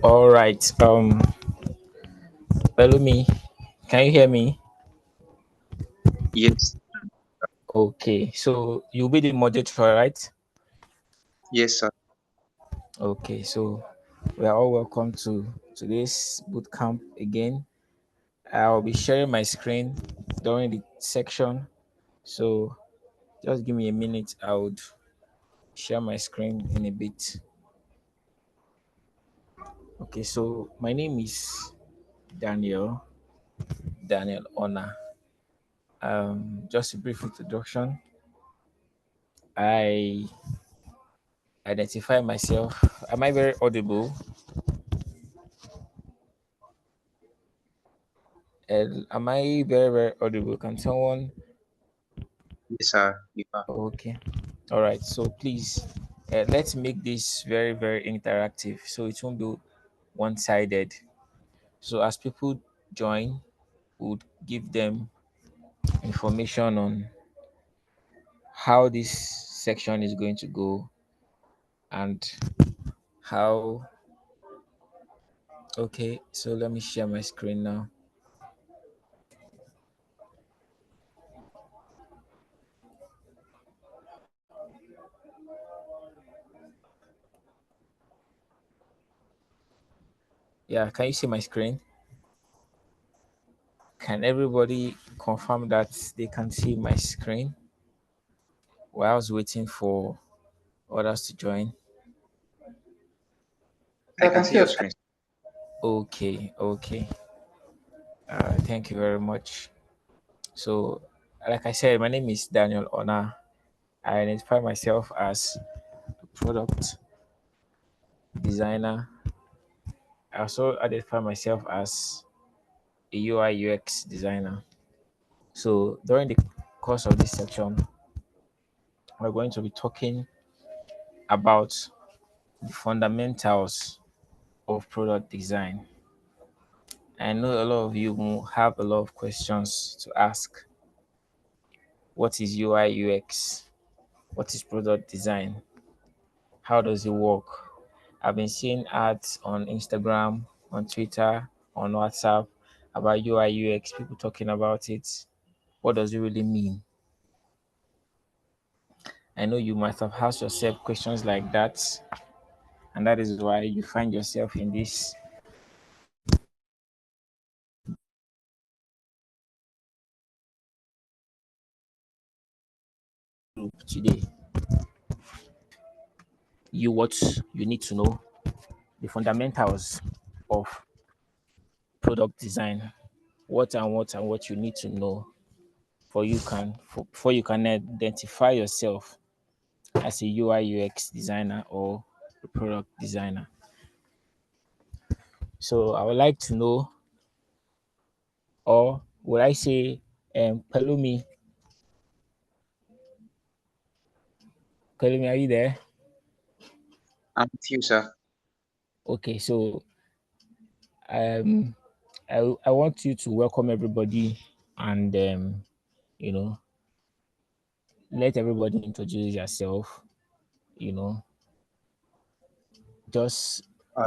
All right. Pelumi, can you hear me? Yes, Okay. So you'll be the moderator, right? yes, sir. Okay. So we are all welcome to today's bootcamp again. I'll be sharing my screen during the section. So just give me a minute. I would share my screen in a bit. Okay. So my name is Daniel. Daniel Onah. Just a brief introduction. I identify myself. Am I very audible? Am I very, very audible? Can someone? Yes, sir. You are. Okay. All right. So please, let's make this very, very interactive so it won't be one sided. So as people join, we'll give them information on how this section is going to go and how. Okay. So let me share my screen now. Yeah. Can you see my screen? Can everybody confirm that they can see my screen while I was waiting for others to join? I can see your screen. Okay, okay. Thank you very much. So, like I said, my name is Daniel Onah. I identify myself as a product designer. I also identify myself as a UI UX designer. So, during the course of this section, we're going to be talking about the fundamentals of product design. I know a lot of you will have a lot of questions to ask. What is UI UX? What is product design? How does it work? I've been seeing ads on Instagram, on Twitter, on WhatsApp about UI UX, people talking about it. What does it really mean? I know you might have asked yourself questions like that, and that is why you find yourself in this group today. You what you need to know, the fundamentals of product design, what you need to know before you can identify yourself as a UI UX designer or a product designer. So I would like to know, or would I say, Pelumi, Pelumi, are you there? I'm with you, sir. Okay, so um, I want you to welcome everybody and you know let everybody introduce yourself. You know, just Uh,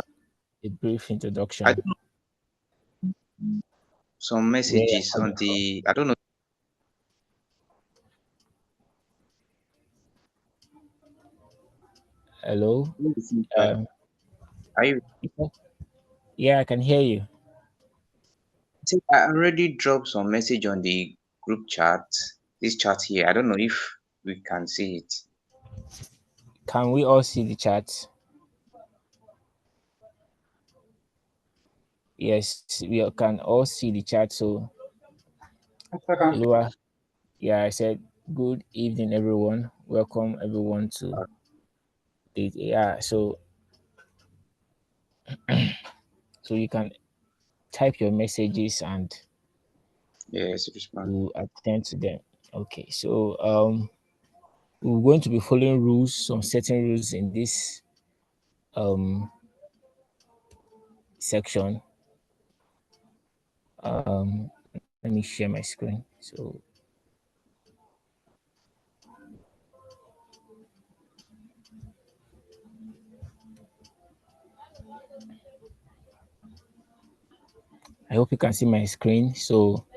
a brief I introduction. don't know some Where you're messages on coming from. the. I don't know. Hello. Um, Are you? yeah, I can hear you. I already dropped some message on the group chat. This chat here. I don't know if we can see it. Can we all see the chat? Yes, we can all see the chat. So, Lua, yeah, I said good evening, everyone. Welcome everyone to the yeah. So you can type your messages and Yes, respond. we'll attend to them. Okay, so we're going to be following rules, some certain rules in this um section. Let me share my screen. So I hope you can see my screen. So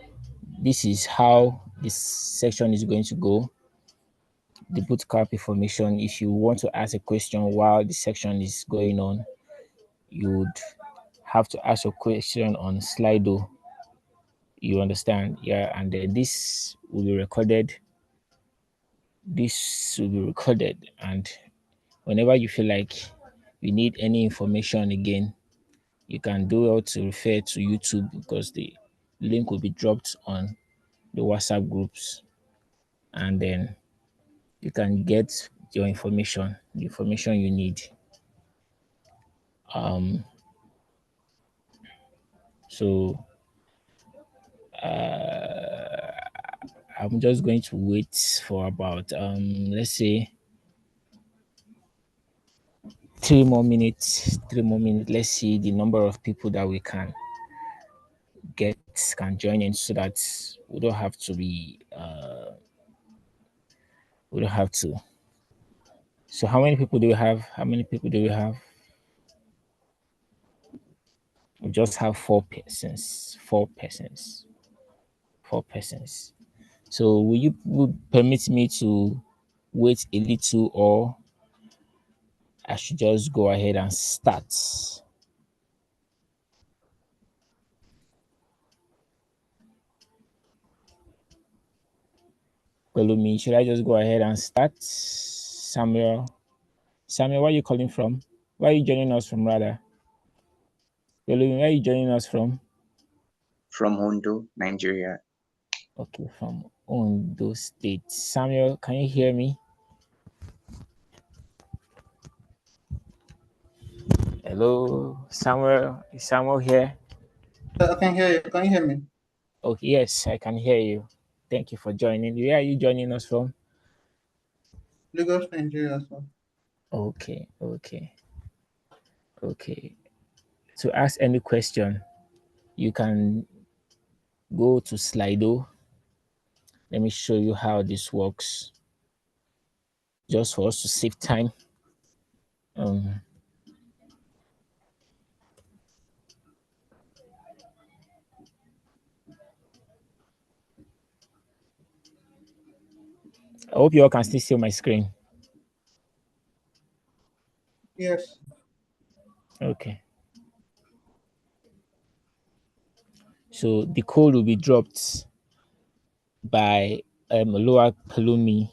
this is how this section is going to go. The bootcamp information. If you want to ask a question while the section is going on, you would have to ask your question on Slido. You understand? Yeah, and then this will be recorded. This will be recorded, and whenever you feel like you need any information again, you can do it to refer to YouTube because the link will be dropped on the WhatsApp groups, and then you can get your information, the information you need. Um, so I'm just going to wait for about let's say 3 more minutes. 3 more minutes. Let's see the number of people that we get can join in so that we don't have to be we don't have to. So how many people do we have? How many people do we have? We just have 4 persons. 4 persons. 4 persons. So will you would permit me to wait a little, or I should just go ahead and start? Pelumi, should I just go ahead and start? Samuel, where are you calling from? Where are you joining us from, rather? Pelumi, where are you joining us from? From Hondo, Nigeria. Okay, from Ondo State. Samuel, can you hear me? Hello, Samuel. Is Samuel here? I can hear you. Can you hear me? Okay, yes, I can hear you. Thank you for joining. Where are you joining us from? Lagos, Nigeria as well. Okay, okay, okay. To ask any question, you can go to Slido. Let me show you how this works, just for us to save time. Um, I hope you all can still see my screen. Yes. Okay. So the code will be dropped by Loa Palumi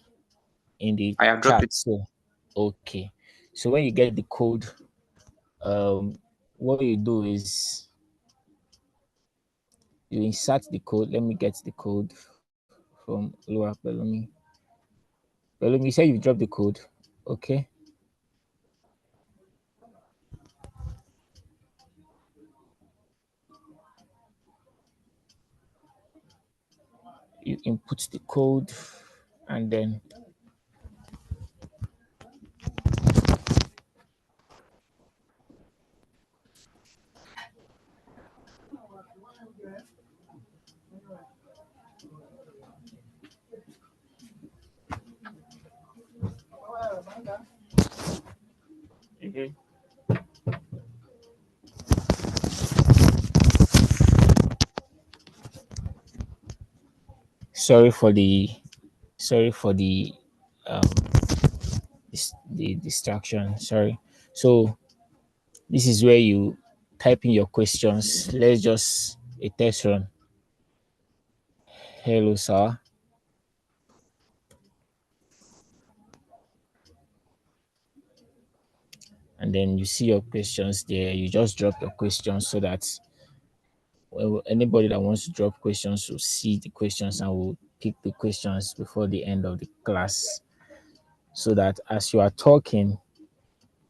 in the I have dropped chat. it So, okay. So when you get the code, um, what you do is you insert the code. Let me get the code from Loa Palumi. Palumi, you said you dropped the code. Okay. You input the code and then okay. Sorry for the sorry for um the distraction. Sorry. So this is where you type in your questions. Let's just a test run. Hello, sir. And then you see your questions there. You just drop your questions so that anybody that wants to drop questions will see the questions and will pick the questions before the end of the class. So that as you are talking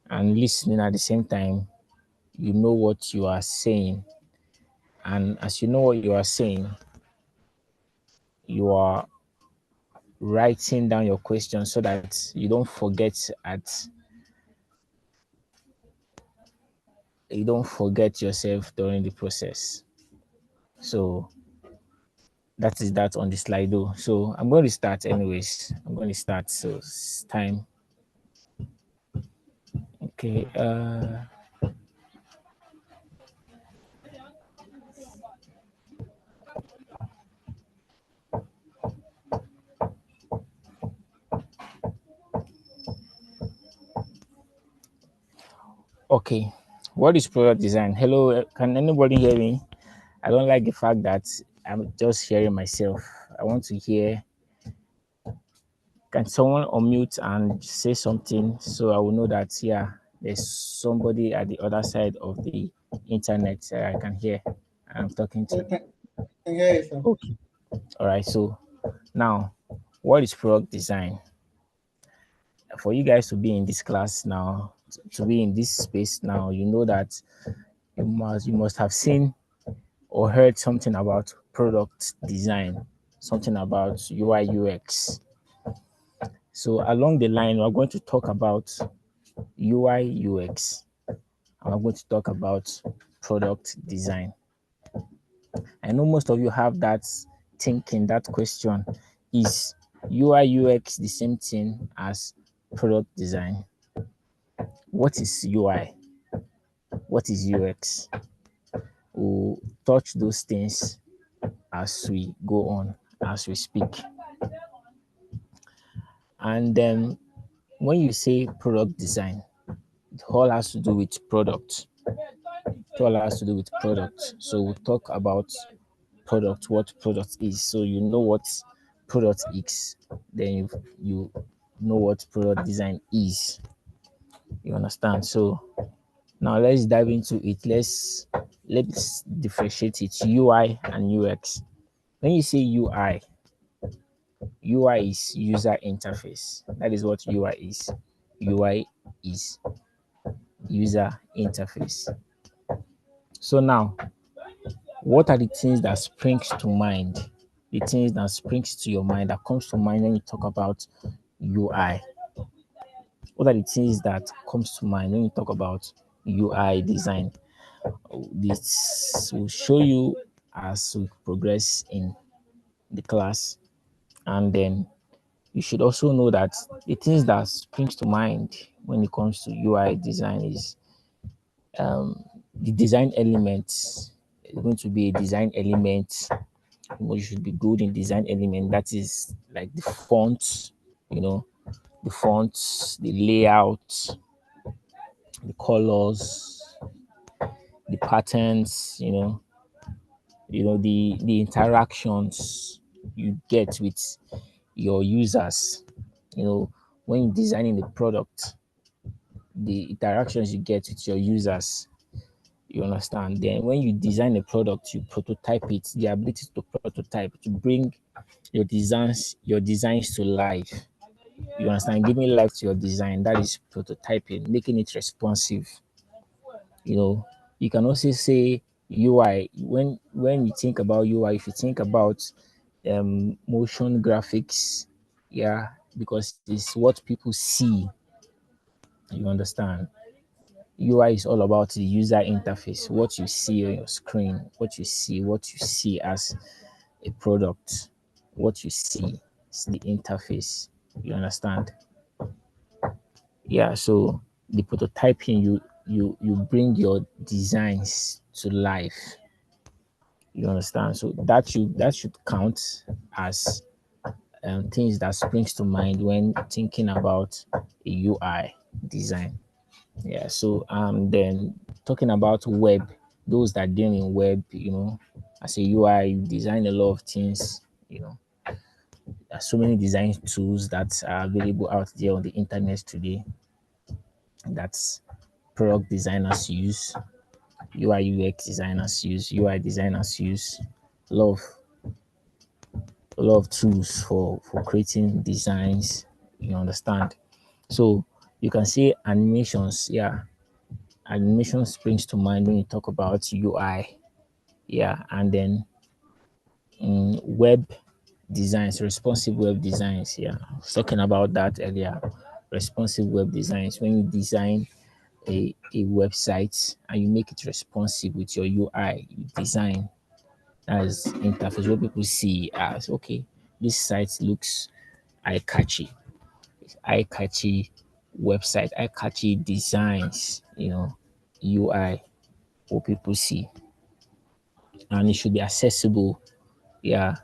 and listening at the same time, you know what you are saying. And as you know what you are saying, you are writing down your questions so that you don't forget yourself during the process. So that is that on the Slido. So I'm going to start anyways. I'm going to start. So it's time. Okay. Okay, what is product design? Hello, can anybody hear me? I don't like the fact that I'm just hearing myself. I want to hear. Can someone unmute and say something so I will know that, yeah, there's somebody at the other side of the internet I can hear I'm talking I to? can hear you, sir. Okay. All right. So now, what is product design? For you guys to be in this class now, to be in this space now, you know that you must have seen or heard something about product design, something about UI UX. So along the line, we're going to talk about UI UX, and we're going to talk about product design. I know most of you have that thinking, that question: is UI UX the same thing as product design? What is UI? What is UX? We'll touch those things as we go on, as we speak. And then when you say product design, it all has to do with product. It all has to do with product. So we'll talk about product, what product is. So you know what product is, then you know what product design is. You understand? So now let's dive into it. Let's differentiate it, UI and UX. When you say UI is user interface. That is what UI is. UI is user interface. So now, what are the things that springs to mind? The things that springs to your mind, that comes to mind when you talk about UI. What are the things that comes to mind when you talk about UI design? This will show you as we progress in the class, and then you should also know that the things that springs to mind when it comes to UI design is the design elements. It's going to be a design element. You should be good in design element. That is like the fonts, you know, the fonts, the layout, the colors, the patterns, the interactions you get with your users. You know, when you're designing the product, the interactions you get with your users. You understand? Then when you design a product, you prototype it, the ability to prototype, to bring your designs to life. You understand? Giving life to your design, that is prototyping, making it responsive. You know, you can also say UI. When you think about UI, if you think about motion graphics, yeah, because it's what people see. You understand? UI is all about the user interface, what you see on your screen, what you see as a product, what you see is the interface. You understand? Yeah. So the prototyping, you bring your designs to life. You understand? So that should count as things that springs to mind when thinking about a UI design. Yeah. So then talking about web, those that deal in web, as a UI, you design a lot of things. There's so many design tools that are available out there on the internet today that product designers use, UI UX designers use, UI designers use. A lot of a lot of tools for creating designs. You understand? So you can say animations. Yeah, animation springs to mind when you talk about UI. Yeah, and then web designs, responsive web designs. Yeah, I was talking about that earlier. Responsive web designs, when you design a website and you make it responsive with your UI, you design as interface what people see as, okay, this site looks eye-catchy, eye-catchy website, eye-catchy designs, UI, what people see, and it should be accessible. Yeah,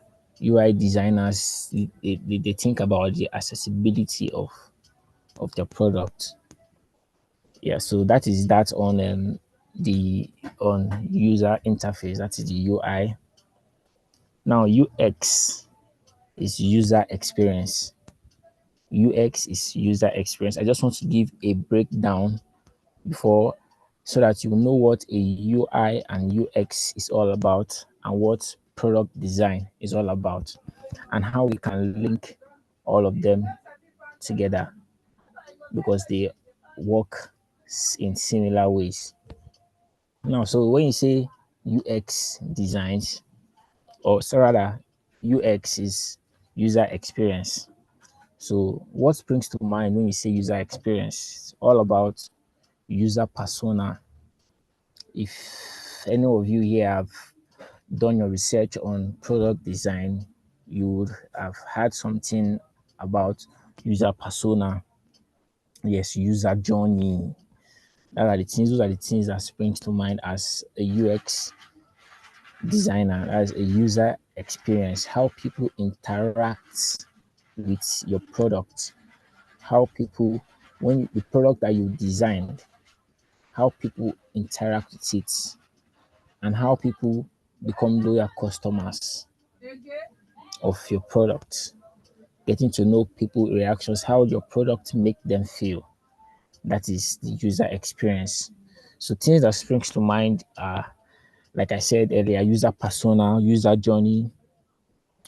UI designers, they think about the accessibility of the product. Yeah, so that is that on the on user interface. That is the UI. Now UX is user experience. UX is user experience. I just want to give a breakdown before so that you know what a UI and UX is all about and what product design is all about and how we can link all of them together because they work in similar ways. Now, so when you say UX designs, or so rather, UX is user experience. So, what springs to mind when you say user experience? It's all about user persona. If any of you here have done your research on product design, you would have had something about user persona. Yes, user journey. Those are the things that springs to mind as a UX designer, as a user experience, how people interact with your product, how people, when the product that you designed, how people interact with it, and how people become loyal customers of your product. Getting to know people reactions, how your product make them feel. That is the user experience. So things that springs to mind are, like I said earlier, user persona, user journey.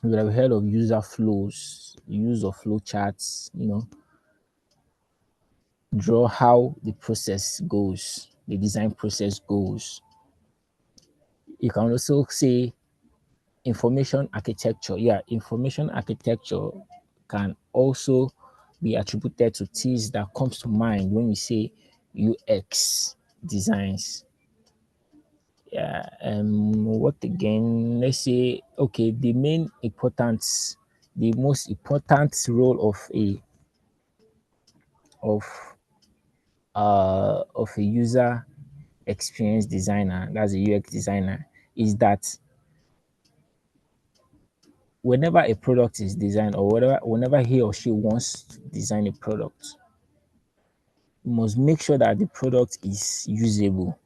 You would have heard of user flows, use of flow charts, draw how the process goes, the design process goes. You can also say information architecture. Yeah, information architecture can also be attributed to things that comes to mind when we say UX designs. Yeah, what again? Let's say okay, the main importance, the most important role of of a user experience designer, that's a UX designer, is that whenever a product is designed or whenever he or she wants to design a product, you must make sure that the product is usable.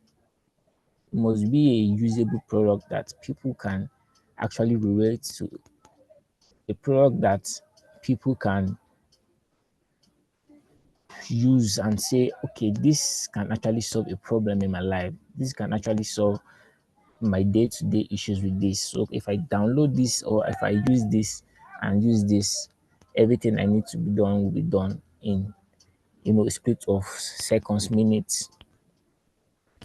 It must be a usable product that people can actually relate to, a product that people can use and say, okay, this can actually solve a problem in my life. This can actually solve my day-to-day issues with this. So if I download this or if I use this and use this, everything I need to be done will be done in a split of seconds, minutes.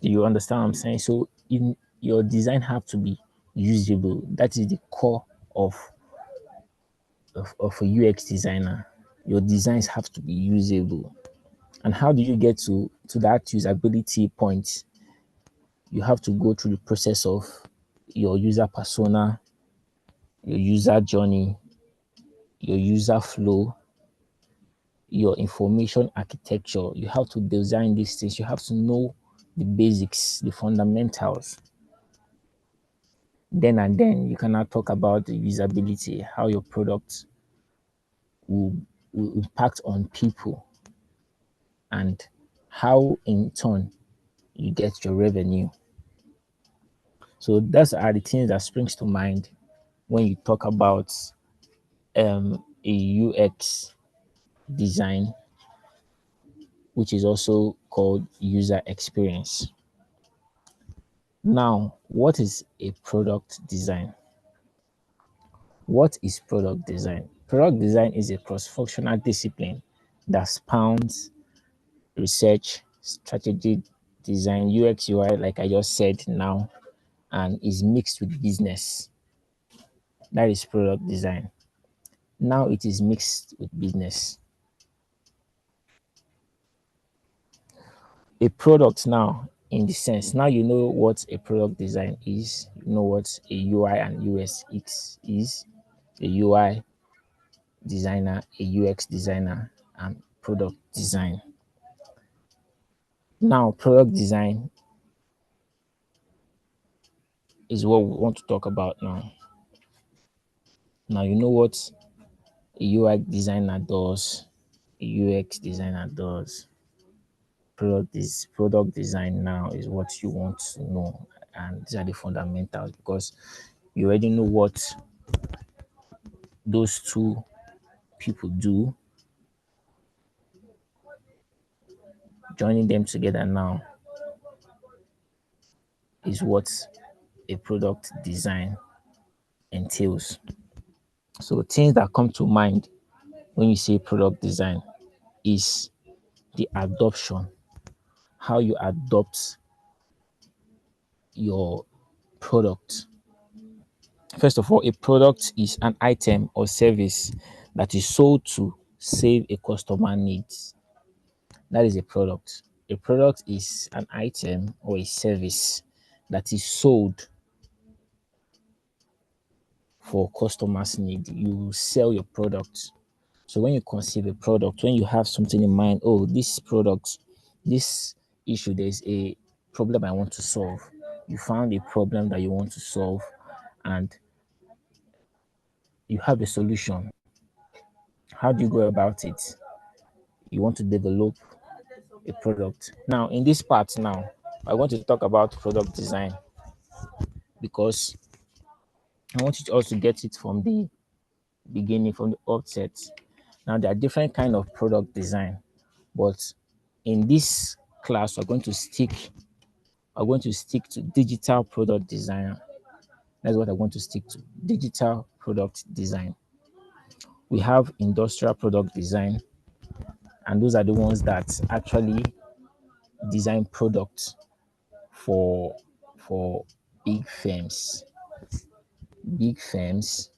Do you understand what I'm saying? So in your design have to be usable. That is the core of a UX designer. Your designs have to be usable. And how do you get to that usability point? You have to go through the process of your user persona, your user journey, your user flow, your information architecture. You have to design these things. You have to know the basics, the fundamentals. Then you can now talk about the usability, how your product will, will impact on people and how in turn you get your revenue. So that's are the things that springs to mind when you talk about a UX design, which is also called user experience. Now, what is a product design? What is product design? Product design is a cross-functional discipline that spans research, strategy, design, UX, UI, like I just said now, and is mixed with business. That is product design. Now it is mixed with business. A product now, in the sense, now you know what a product design is, you know what a UI and UX is, a UI designer, a UX designer, and product design. Now, product design is what we want to talk about now. Now, you know what a UI designer does, a UX designer does. product design now is what you want to know, and these are the fundamentals because you already know what those two people do. Joining them together now is what a product design entails. So things that come to mind when you say product design is the adoption, how you adopt your product. First of all, a product is an item or service that is sold to save a customer needs. That is a product. A product is an item or a service that is sold for customers' need. You sell your product. So when you conceive a product, when you have something in mind, oh, this product, this issue, there's a problem I want to solve. You found a problem that you want to solve and you have a solution. How do you go about it? You want to develop a product. Now, in this part now, I want to talk about product design because I want you to also get it from the beginning, from the outset. Now, there are different kind of product design, but in this class, I'm going to stick to digital product design. That's what I want to stick to. Digital product design. We have industrial product design, and those are the ones that actually design products for for big firms. Big firms,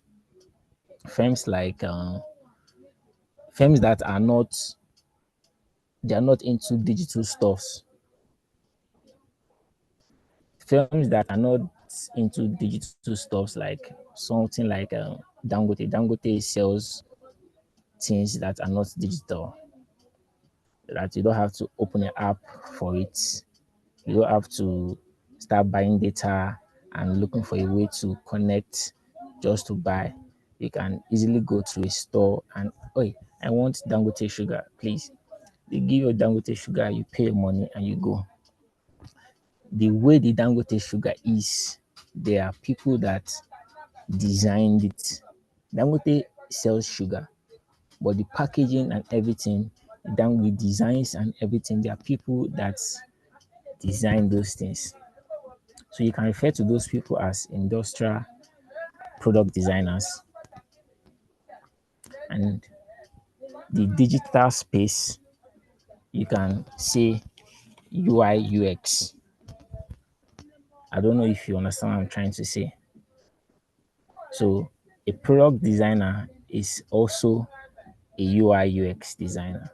firms like firms that are not they are not into digital stuffs. Firms that are not into digital stuffs like something like Dangote. Dangote sells things that are not digital. That you don't have to open an app for it. You don't have to start buying data and looking for a way to connect just to buy. You can easily go to a store and, oh, I want Dangote sugar, please. They give you Dangote sugar, you pay your money and you go. The way the Dangote sugar is, there are people that designed it. Dangote sells sugar, but the packaging and everything, down the designs and everything, there are people that design those things. So you can refer to those people as industrial product designers. And the digital space, you can say UI UX. I don't know if you understand what I'm trying to say. So a product designer is also a UI UX designer.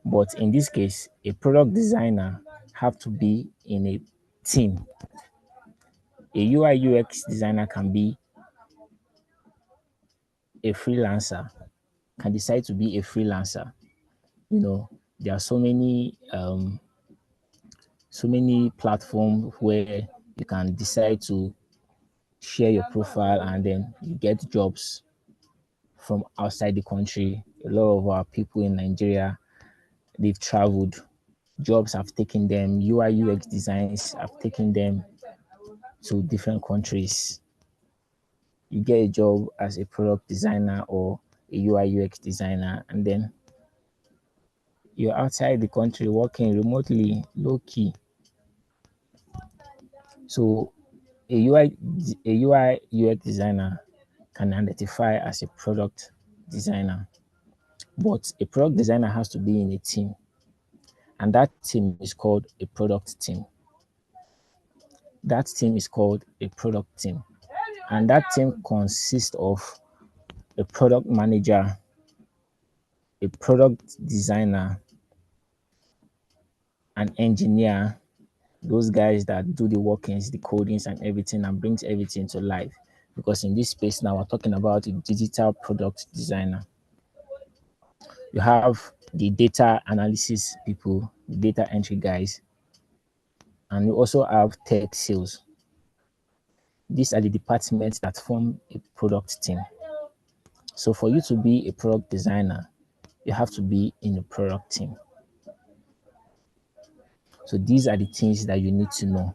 But in this case, a product designer have to be in a team. A UI UX designer can be a freelancer, can decide to be a freelancer. You know, there are so many platforms where you can decide to share your profile and then you get jobs from outside the country. A lot of our people in Nigeria, they've traveled. Jobs have taken them, UI UX designs have taken them to different countries. You get a job as a product designer or a UI UX designer, and then you're outside the country working remotely, low key. So a UI UX designer can identify as a product designer, but a product designer has to be in a team, and that team is called a product team. That team is called a product team, and that team consists of a product manager, a product designer, an engineer, those guys that do the workings, the codings, and everything, and brings everything to life. Because in this space now, we're talking about a digital product designer. You have the data analysis people, the data entry guys, and you also have tech sales. These are the departments that form a product team. So for you to be a product designer, you have to be in a product team. So these are the things that you need to know.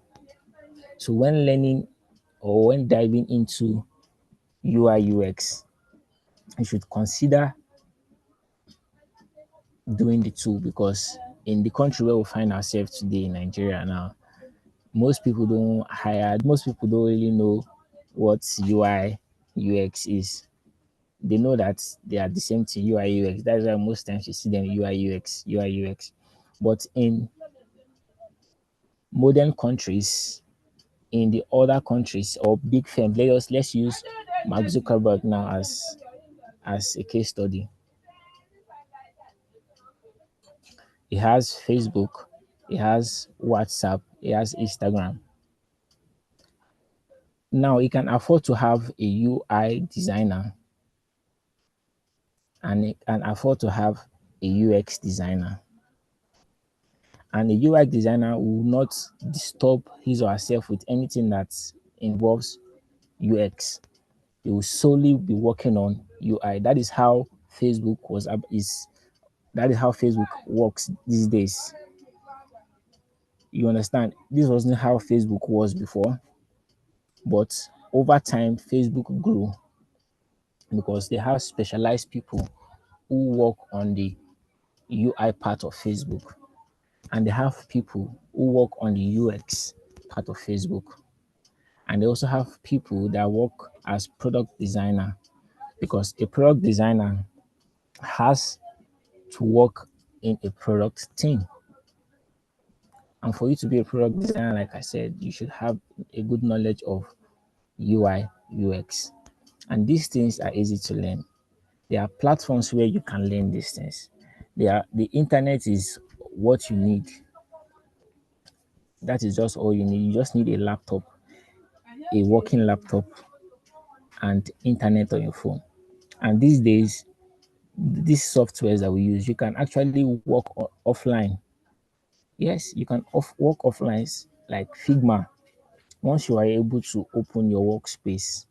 So when learning or when diving into UI UX, you should consider doing the two, because in the country where we find ourselves today in Nigeria now, most people don't really know what UI UX is. They know that they are the same thing, UI UX. That's why most times you see them UI UX. But in modern countries, in the other countries or big firms, let's use Mark Zuckerberg now as a case study. He has Facebook, he has WhatsApp, he has Instagram. Now he can afford to have a UI designer and he can afford to have a UX designer. And a UI designer will not disturb his or herself with anything that involves UX. They will solely be working on UI. That is how Facebook was is that is how Facebook works these days. You understand? This wasn't how Facebook was before, but over time Facebook grew because they have specialized people who work on the UI part of Facebook, and they have people who work on the UX part of Facebook, and they also have people that work as product designer, because a product designer has to work in a product team. And for you to be a product designer, like I said, you should have a good knowledge of UI, UX. And these things are easy to learn. There are platforms where you can learn these things. The internet is what you need. That is just all you need. You just need a laptop, a working laptop, and internet on your phone. And these days, these softwares that we use, you can actually work offline. Yes, you can work offline, like Figma. Once you are able to open your workspace,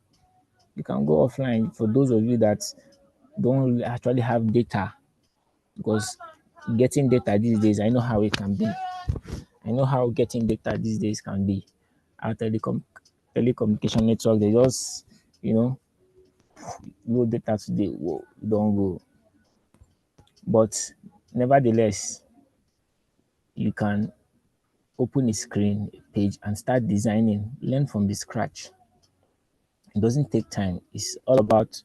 you can go offline. For those of you that don't really actually have data, because getting data these days, I know how it can be. I know how getting data these days can be. Our telecommunication network, they just, you know, low data today, whoa, don't go. But nevertheless, you can open a screen, a page, and start designing, learn from the scratch. It doesn't take time. It's all about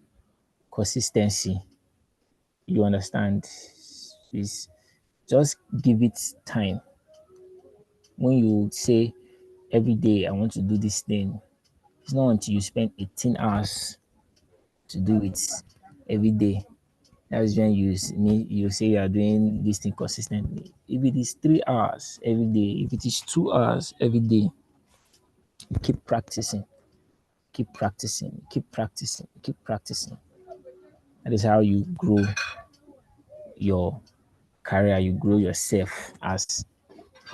consistency. You understand? It's just give it time. When you say every day I want to do this thing, it's not until you spend 18 hours to do it every day. That's when you say you are doing this thing consistently. If it is 3 hours every day, if it is 2 hours every day, keep practicing, keep practicing, keep practicing, keep practicing. That is how you grow your career, you grow yourself as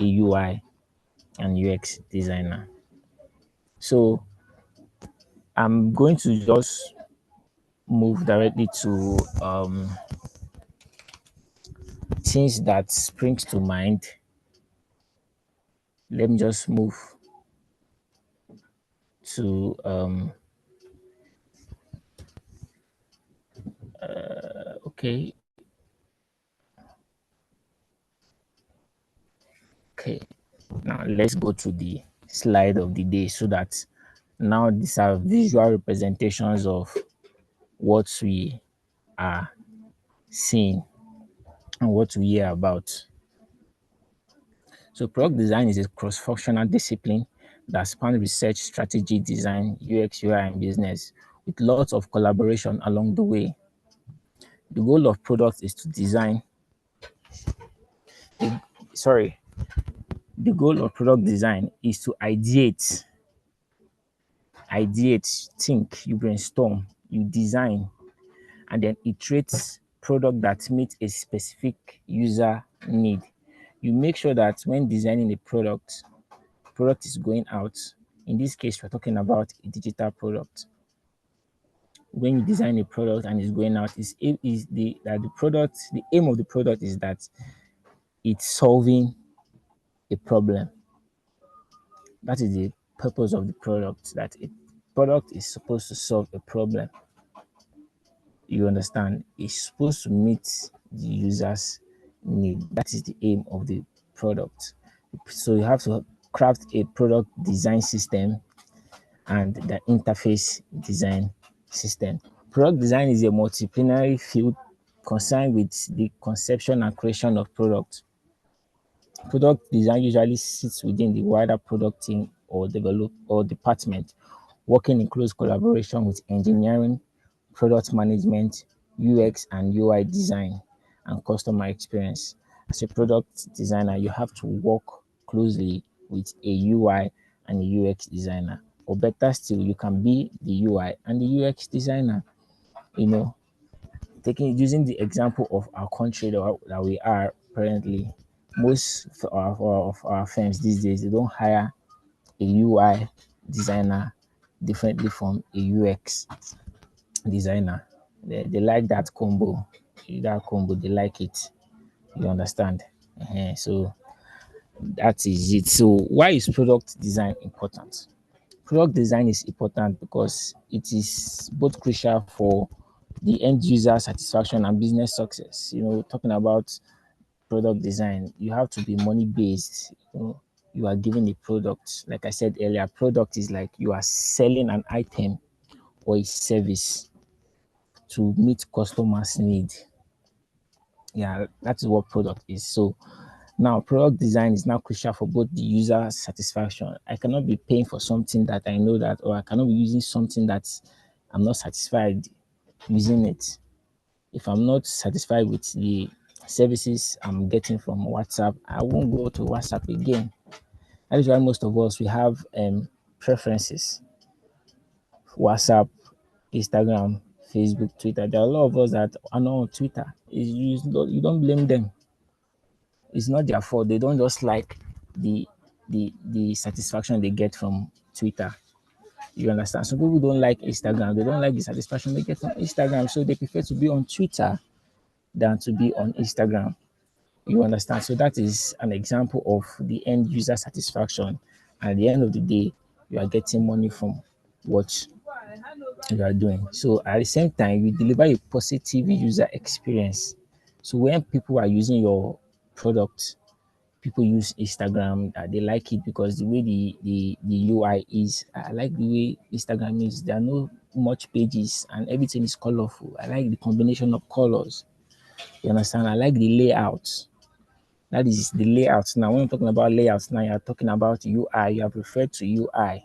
a UI and UX designer. So I'm going to just move directly to things that springs to mind. Let me just move to okay, okay. Now let's go to the slide of the day, so that now these are visual representations of what we are seeing and what we hear about. So product design is a cross-functional discipline that spans research, strategy, design, UX, UI, and business, with lots of collaboration along the way. The goal of product is to design. Sorry, the goal of product design is to think, you brainstorm, you design, and then iterate product that meets a specific user need. You make sure that when designing a product is going out. In this case, we're talking about a digital product. When you design a product and it's going out, is the that the product, the aim of the product is that it's solving a problem. That is the purpose of the product. That a product is supposed to solve a problem. You understand? It's supposed to meet the user's need. That is the aim of the product. So you have to craft a product design system and the interface design system. Product design is a multidisciplinary field concerned with the conception and creation of products. Product design usually sits within the wider product team or develop or department, working in close collaboration with engineering, product management, UX and UI design, and customer experience. As a product designer, you have to work closely with a UI and a UX designer. Or better still, you can be the UI and the UX designer. You know, taking using the example of our country that we are currently, most of our firms these days they don't hire a UI designer differently from a UX designer. They like that combo. They like it. You understand? So that is it. So why is product design important? Product design is important because it is both crucial for the end user satisfaction and business success. Talking about product design, you have to be money based. You are giving a product. Like I said earlier, product is like you are selling an item or a service to meet customers' need. Yeah, that is what product is. So now product design is now crucial for both the user satisfaction. I cannot be paying for something that I know that, or I cannot be using something that I'm not satisfied using it. If I'm not satisfied with the services I'm getting from WhatsApp, I won't go to WhatsApp again. That is why most of us we have preferences. WhatsApp, Instagram, Facebook, Twitter. There are a lot of us that are not on Twitter. You don't blame them. It's not their fault. They don't just like the the satisfaction they get from Twitter. You understand? Some people don't like Instagram. They don't like the satisfaction they get from Instagram, so they prefer to be on Twitter than to be on Instagram. You understand? So that is an example of the end user satisfaction. At the end of the day, you are getting money from what you are doing. So at the same time, you deliver a positive user experience. So when people are using your product, people use Instagram. They like it because the way the UI is. I like the way Instagram is. There are no much pages and everything is colorful. I like the combination of colors. You understand? I like the layout. That is the layout. Now, when I'm talking about layouts, now you're talking about UI. You have referred to UI.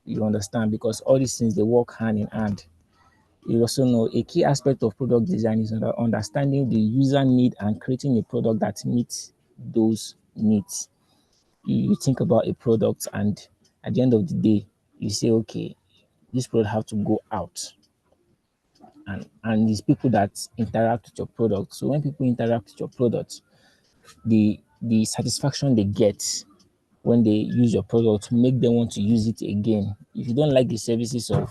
You understand? Because all these things they work hand in hand. You also know a key aspect of product design is understanding the user need and creating a product that meets those needs. You think about a product and at the end of the day, you say, okay, this product have to go out. And these people that interact with your product. So when people interact with your product, the satisfaction they get when they use your product make them want to use it again. If you don't like the services of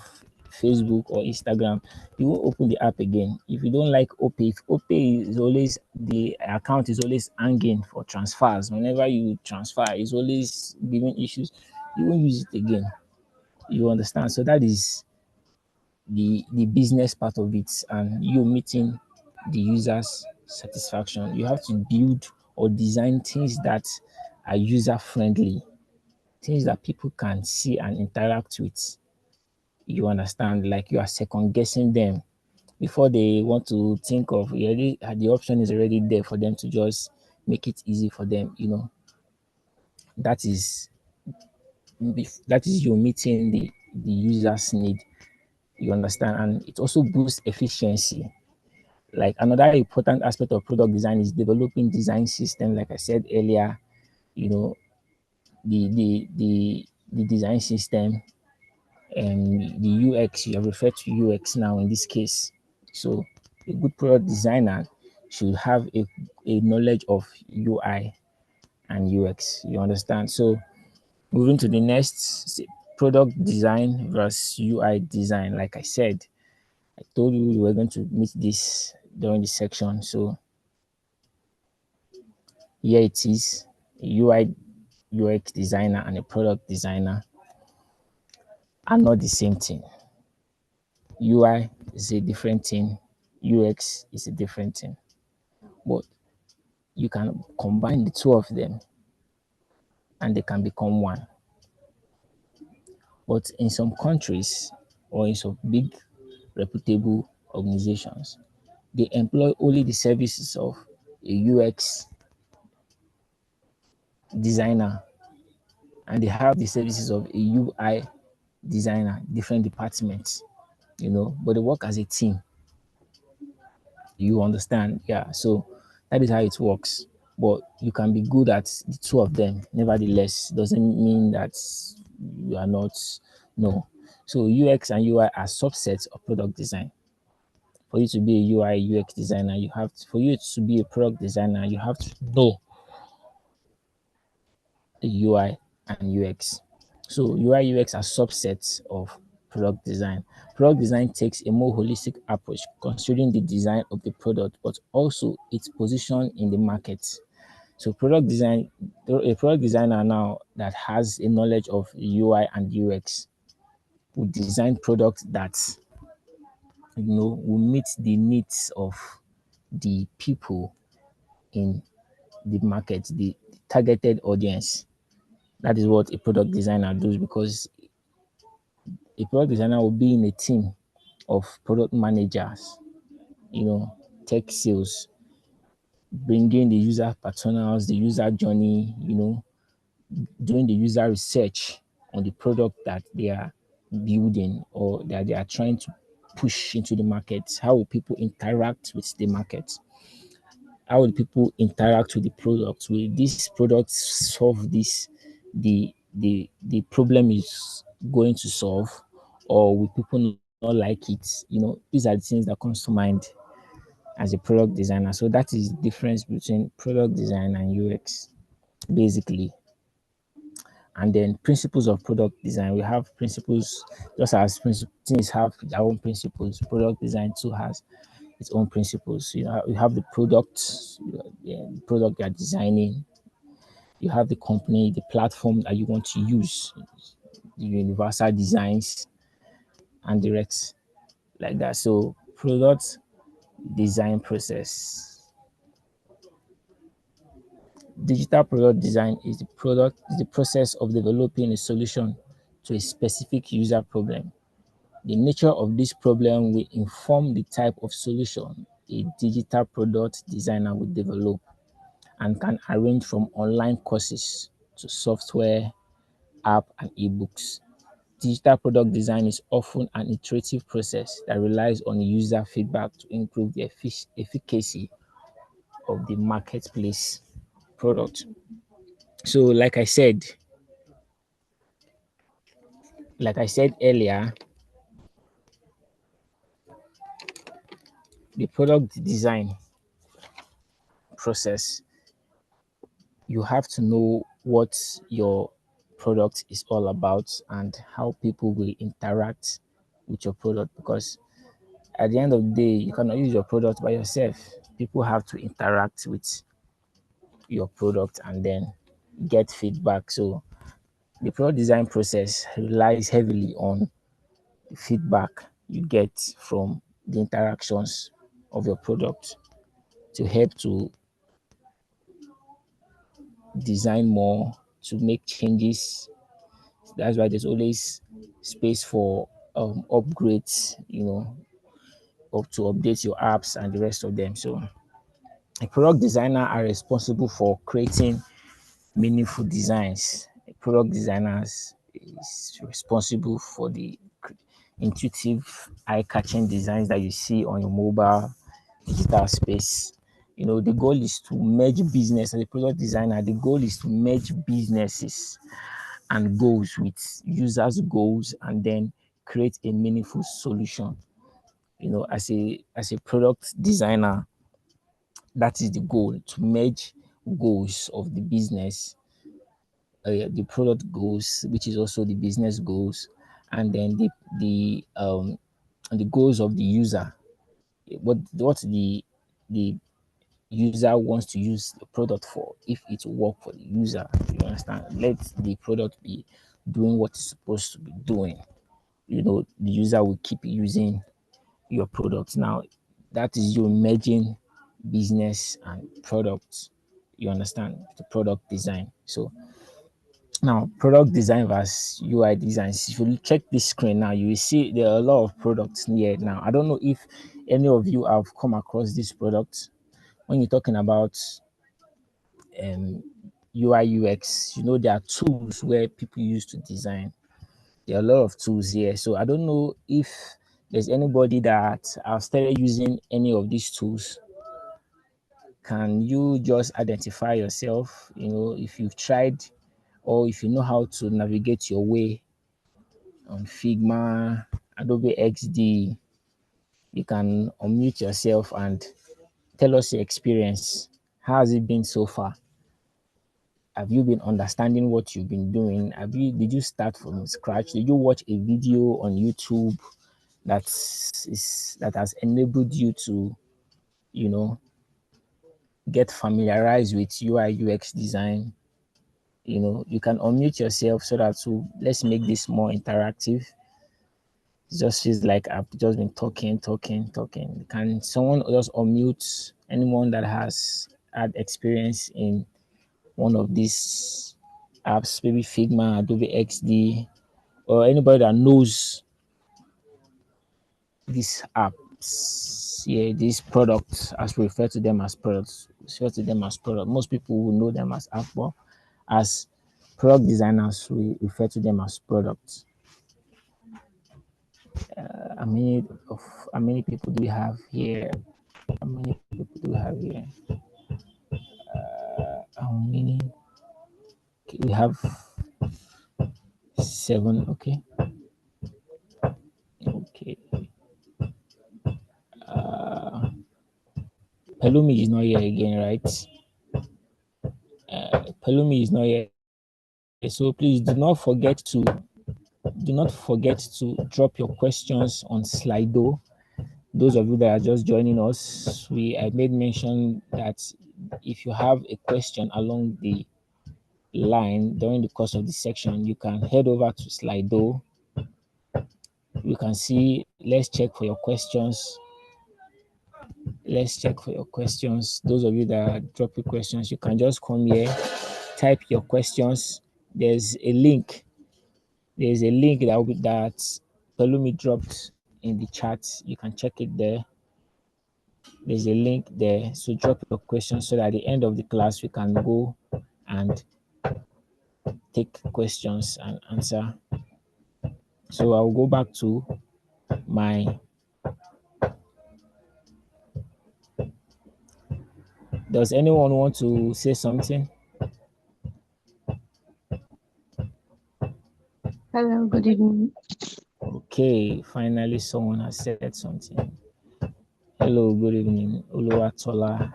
Facebook or Instagram, you won't open the app again. If you don't like OPay, if OPay is always the account is always hanging for transfers. Whenever you transfer, it's always giving issues. You won't use it again. You understand? So that is the business part of it, and you meeting the user's satisfaction. You have to build or design things that are user friendly, things that people can see and interact with. You understand? Like you are second guessing them before they want to think of the option is already there for them to just make it easy for them. That is that is you meeting the user's need. You understand? And it also boosts efficiency. Like another important aspect of product design is developing design system. Like I said earlier, you know, the design system and the UX. You have referred to UX now in this case. So a good product designer should have a knowledge of UI and UX. You understand? So moving to the next, product design versus UI design. Like I said, I told you we were going to meet this during the section. So here it is. UI UX designer and a product designer are not the same thing. UI is a different thing, UX is a different thing. But you can combine the two of them and they can become one. But in some countries or in some big reputable organizations, they employ only the services of a UX designer and they have the services of a UI designer, different departments, but they work as a team. You understand? Yeah. So that is how it works. But you can be good at the two of them. Nevertheless, doesn't mean that you are not. No. So UX and UI are subsets of product design. For you to be a UI UX designer, for you to be a product designer, you have to know the UI and UX. So UI UX are subsets of product design. Product design takes a more holistic approach, considering the design of the product, but also its position in the market. So a product designer now that has a knowledge of UI and UX will design products that will meet the needs of the people in the market, the targeted audience. That is what a product designer does because a product designer will be in a team of product managers, you know, tech sales, bringing the user personas, the user journey, doing the user research on the product that they are building or that they are trying to push into the market. How will people interact with the market? How will people interact with the product? Will this product solve the problem is going to solve, or will people not like it? These are the things that comes to mind as a product designer. So that is the difference between product design and UX, basically. And then principles of product design. We have principles, just as things have their own principles. Product design too has its own principles. You have the product, the product you are designing. You have the company, the platform that you want to use, the universal designs, and the rest like that. So product design process. Digital product design is the process of developing a solution to a specific user problem. The nature of this problem will inform the type of solution a digital product designer will develop and can arrange from online courses to software, app, and ebooks. Digital product design is often an iterative process that relies on user feedback to improve the efficacy of the marketplace product. So, like I said earlier, the product design process, you have to know what your product is all about and how people will interact with your product, because at the end of the day, you cannot use your product by yourself. People have to interact with your product and then get feedback. So the product design process relies heavily on the feedback you get from the interactions of your product to help to design more, to make changes. That's why there's always space for upgrades, up to update your apps and the rest of them. So a product designer are responsible for creating meaningful designs. A product designer is responsible for the intuitive, eye-catching designs that you see on your mobile digital space. The goal is to merge business. As a product designer, the goal is to merge businesses and goals with users' goals and then create a meaningful solution. As a product designer, that is the goal, to merge goals of the business, the product goals, which is also the business goals, and then the goals of the user. What the user wants to use the product for. If it work for the user, you understand, let the product be doing what it's supposed to be doing. The user will keep using your product. Now that is you merging business and product. You understand, the product design. So now product design versus UI design. If you check this screen now, you will see there are a lot of products here. Now I don't know if any of you have come across this product. When you're talking about um, UI UX, there are tools where people use to design. There are a lot of tools here. So I don't know if there's anybody that have started using any of these tools. Can you just identify yourself? If you've tried or if you know how to navigate your way on Figma, Adobe XD, you can unmute yourself and tell us your experience. How has it been so far? Have you been understanding what you've been doing? Did you start from scratch? Did you watch a video on YouTube that has enabled you to, you know, get familiarized with UI UX design? You can unmute yourself so that let's make this more interactive. It just feels like I've just been talking, talking, talking. Can someone just unmute anyone that has had experience in one of these apps, maybe Figma, Adobe XD, or anybody that knows these apps? Yeah, these products, as we refer to them as products, refer to them as product. Most people will know them as app, but as product designers, we refer to them as products. How many people do we have here? How many people do we have here? How many? Okay, we have 7. Okay. Okay. Pelumi is not here again, right? Pelumi is not here. So please do not forget to drop your questions on Slido. Those of you that are just joining us, I made mention that if you have a question along the line during the course of the section, you can head over to Slido. You can see, let's check for your questions. Let's check for your questions. Those of you that are dropping questions, you can just come here, type your questions. There's a link. There's a link that Pelumi dropped in the chat. You can check it there. There's a link there. So drop your questions so that at the end of the class we can go and take questions and answer. So I'll go back to my. Does anyone want to say something? Hello, good evening. Okay, finally someone has said something. Hello, good evening, Oluwatola.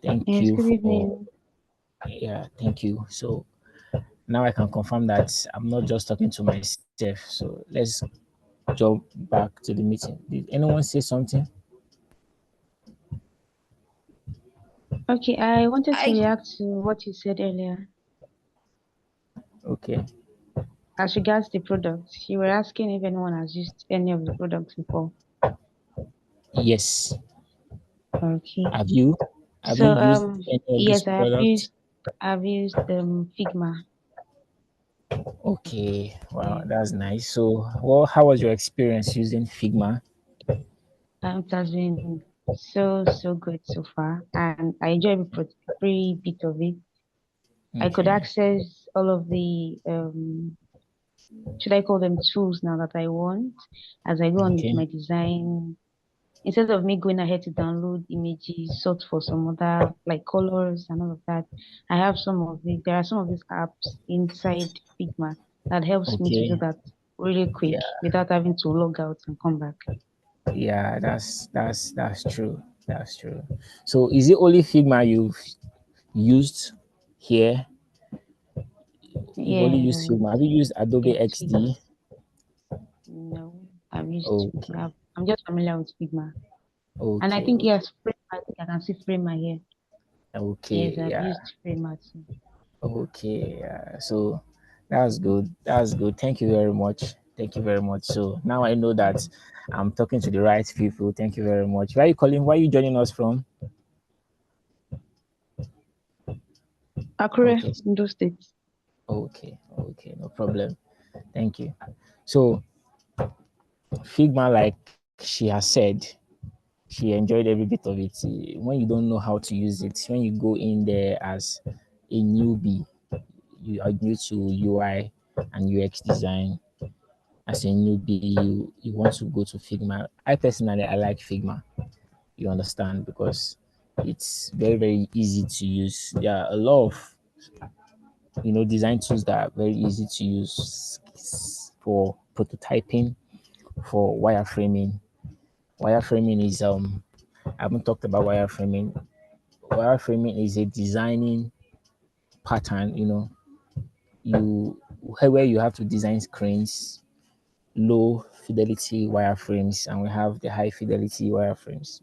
Thank Yes, you good for evening. yeah, thank you. So now I can confirm that I'm not just talking to myself. So let's jump back to the meeting. Did anyone say something? Okay, I wanted to I react to what you said earlier Okay. as regards the products. You were asking if anyone has used any of the products before. Yes. Okay. Have you? Have So you used any of these yes, products? I've used Figma. Okay. Wow, Yeah. that's nice. So, how was your experience using Figma? It has been so good so far, and I enjoy every bit of it. I could Okay. access all of the should I call them tools now that I want as I go on with Okay. my design. Instead of me going ahead to download images, sort for some other like colors and all of that, I have some of it. There are some of these apps inside Figma that helps me to do Okay. that really quick Yeah. without having to log out and come back. Yeah, that's true. That's true. So, is it only Figma you've used here? You've only used Figma. Have you used Adobe Yes, Figma. XD? No, I've used Okay. I'm just familiar with Figma. And I think Okay. yes, Figma I can see Framer here. Yes, Okay, I've yeah. used Framer too. Okay, so that's good. That's good. Thank you very much. Thank you very much. So now I know that I'm talking to the right people. Thank you very much. Where are you calling? Where are you joining us from? Akure, Okay, Indo State. okay, no problem. Thank you. So Figma, like she has said, she enjoyed every bit of it. When you don't know how to use it, when you go in there as a newbie, you are new to UI and UX design. As a newbie, you want to go to Figma. I personally I like Figma. You understand because it's very easy to use. There are a lot of design tools that are very easy to use for prototyping, for wireframing. Wireframing is I haven't talked about wireframing. Wireframing is a designing pattern, you where you have to design screens, low fidelity wireframes, and we have the high fidelity wireframes.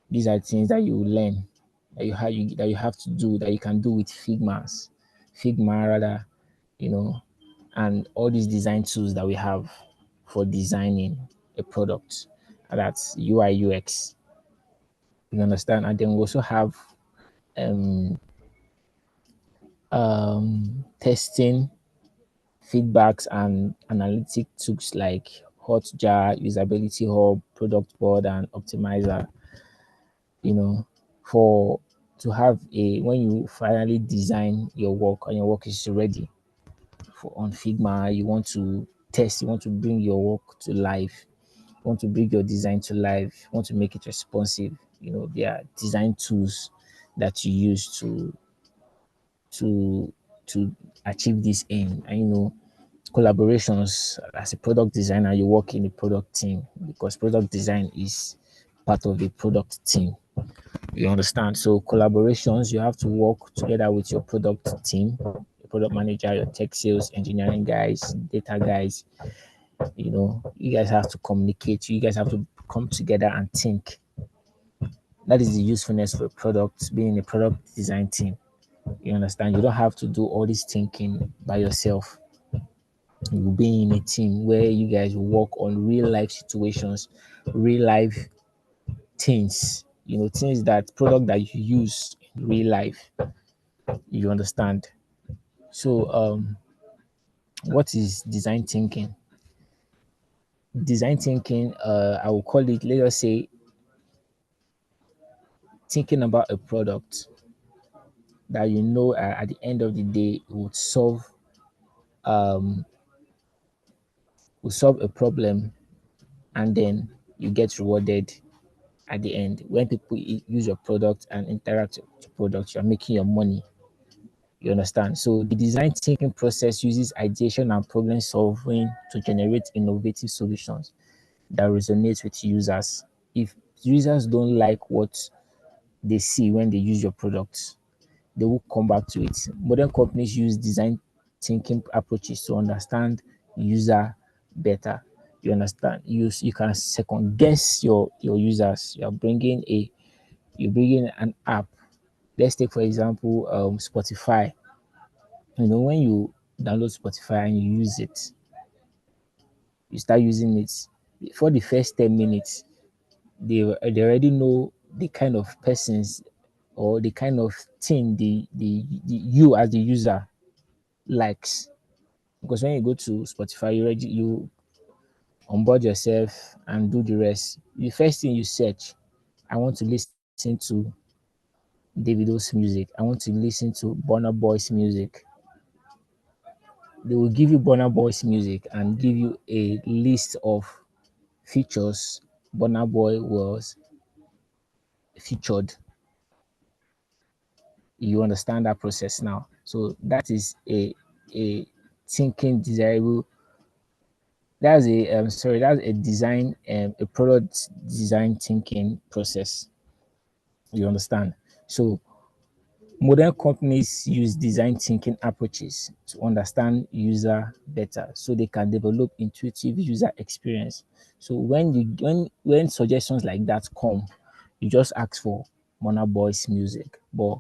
These are things that you learn that you have to do that you can do with Figma rather, you know, and all these design tools that we have for designing a product. That's UI UX. You understand? And then we also have um, testing, feedbacks, and analytic tools like Hotjar, Usability Hub, Product Board, and Optimizer. You know, for to have a when you finally design your work and your work is ready for on Figma, you want to test, you want to bring your work to life, you want to bring your design to life, you want to make it responsive. There are design tools that you use to to achieve this aim. And collaborations as a product designer, you work in a product team because product design is part of a product team. You understand? So collaborations, you have to work together with your product team, your product manager, your tech sales, engineering guys, data guys. You guys have to communicate. You guys have to come together and think. That is the usefulness of a product, being in a product design team. You understand? You don't have to do all this thinking by yourself. You will be in a team where you guys will work on real life situations, real life things, things that product that you use in real life. You understand? So, what is design thinking? Design thinking, I will call it, let us say, thinking about a product that at the end of the day um, would solve a problem, and then you get rewarded at the end. When people use your product and interact with your product, you're making your money. You understand? So the design thinking process uses ideation and problem solving to generate innovative solutions that resonate with users. If users don't like what they see when they use your products, they will come back to it. Modern companies use design thinking approaches to understand user better. You understand? You can second guess your users. You bring in an app. Let's take for example Spotify. When you download Spotify and you use it, you start using it for the first 10 minutes. They already know the kind of persons or the kind of thing the you as the user likes. Because when you go to Spotify, you onboard yourself and do the rest. The first thing you search, I want to listen to Davido's music. I want to listen to Burna Boy's music. They will give you Burna Boy's music and give you a list of features Burna Boy was featured. You understand that process now. So that is a thinking desirable. That's a design a product design thinking process. You understand? So modern companies use design thinking approaches to understand user better so they can develop intuitive user experience. So when suggestions like that come, You just ask for Burna Boy's music, but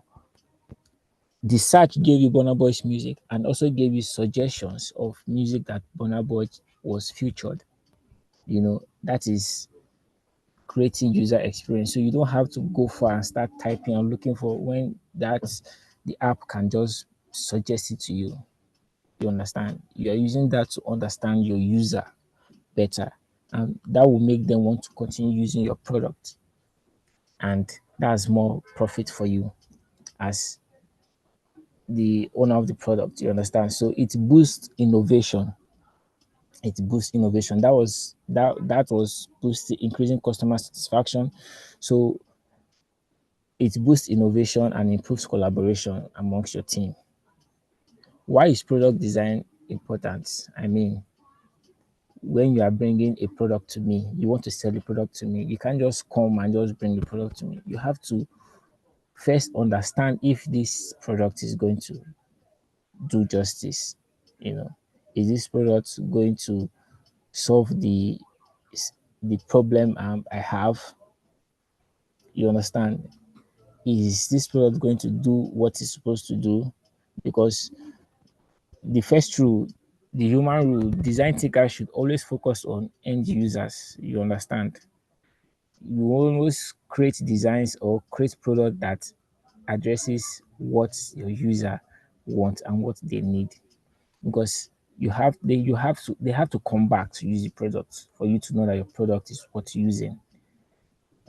the search gave you Burna Boy's music and also gave you suggestions of music that Burna Boy was featured. That is creating user experience. So you don't have to go far and start typing and looking for when the app can just suggest it to you. You understand? You are using that to understand your user better, and that will make them want to continue using your product, and that's more profit for you as the owner of the product. You understand? So it boosts innovation. It boosts innovation. That was boosting increasing customer satisfaction. So it boosts innovation and improves collaboration amongst your team. Why is product design important? I mean, when you are bringing a product to me, you want to sell the product to me, you can't just come and just bring the product to me. You have to first understand if this product is going to do justice. You know, is this product going to solve the problem I have? You understand? Is this product going to do what it's supposed to do? Because the first rule, the human rule, design thinkers should always focus on end users. You understand? You always create designs or create product that addresses what your user wants and what they need. Because they have to come back to use the product for you to know that your product is worth using.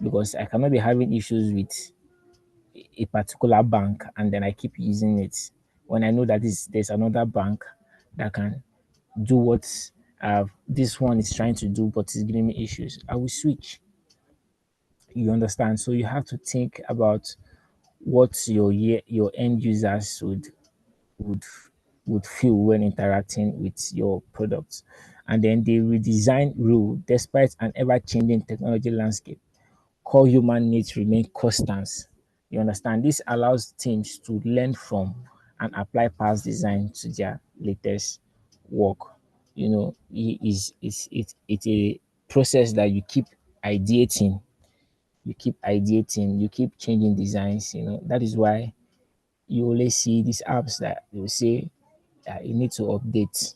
Because I cannot be having issues with a particular bank and then I keep using it when I know that there's another bank that can do what this one is trying to do, but it's giving me issues. I will switch. You understand? So you have to think about what your end users would would feel when interacting with your products. And then the redesign rule, despite an ever-changing technology landscape, core human needs remain constants. You understand? This allows teams to learn from and apply past design to their latest work. It's a process that ideating, you keep changing designs. That is why you always see these apps that they will say you need to update.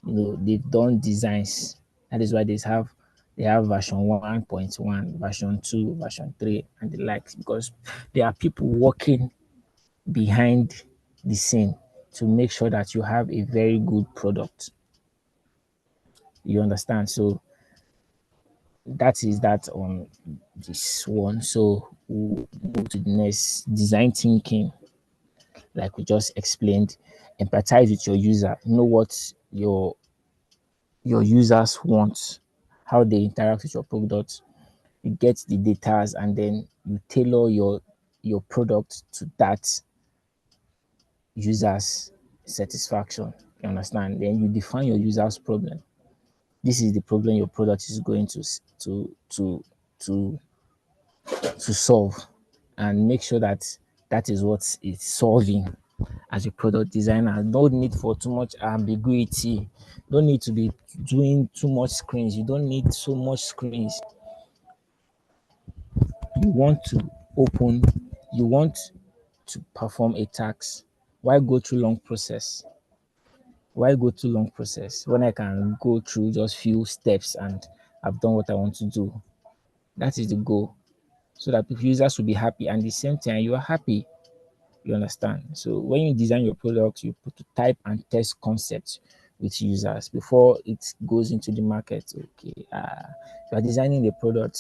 They've done designs. That is why they have version 1.1, version 2, version 3, and the likes, because there are people working behind the scene to make sure that you have a very good product. You understand? So that is that on this one. So we'll move to the next, design thinking. Like we just explained, empathize with your user. Know what your users want, how they interact with your product. You get the data and then you tailor your product to that user's satisfaction. You understand? Then you define your user's problem. This is the problem your product is going to to solve, and make sure that that is what it's solving. As a product designer, no need for too much ambiguity. Don't need to be doing too much screens. You don't need so much screens. You want to open, you want to perform a task. Why go through long process? Why go through long process when I can go through just few steps and I've done what I want to do? That is the goal. So that if users will be happy and the same time you are happy. You understand? So when you design your product, you prototype and test concepts with users before it goes into the market. Okay, you are designing the product.